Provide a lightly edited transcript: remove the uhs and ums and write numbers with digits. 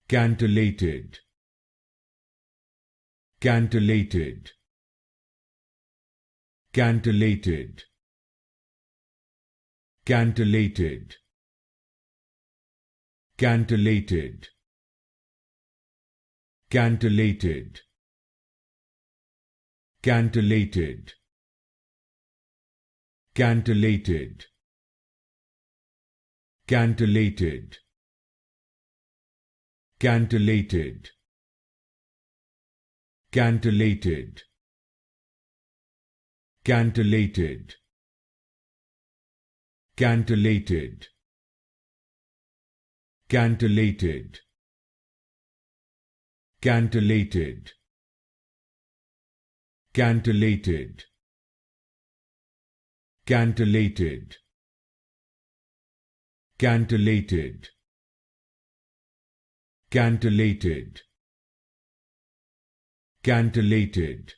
Cantillated, cantillated, cantillated, cantillated, cantillated, cantillated, cantillated, cantillated, cantillated, cantillated, cantillated, cantillated, cantillated, cantillated, cantillated, cantillated, cantillated, cantillated, cantillated, cantillated,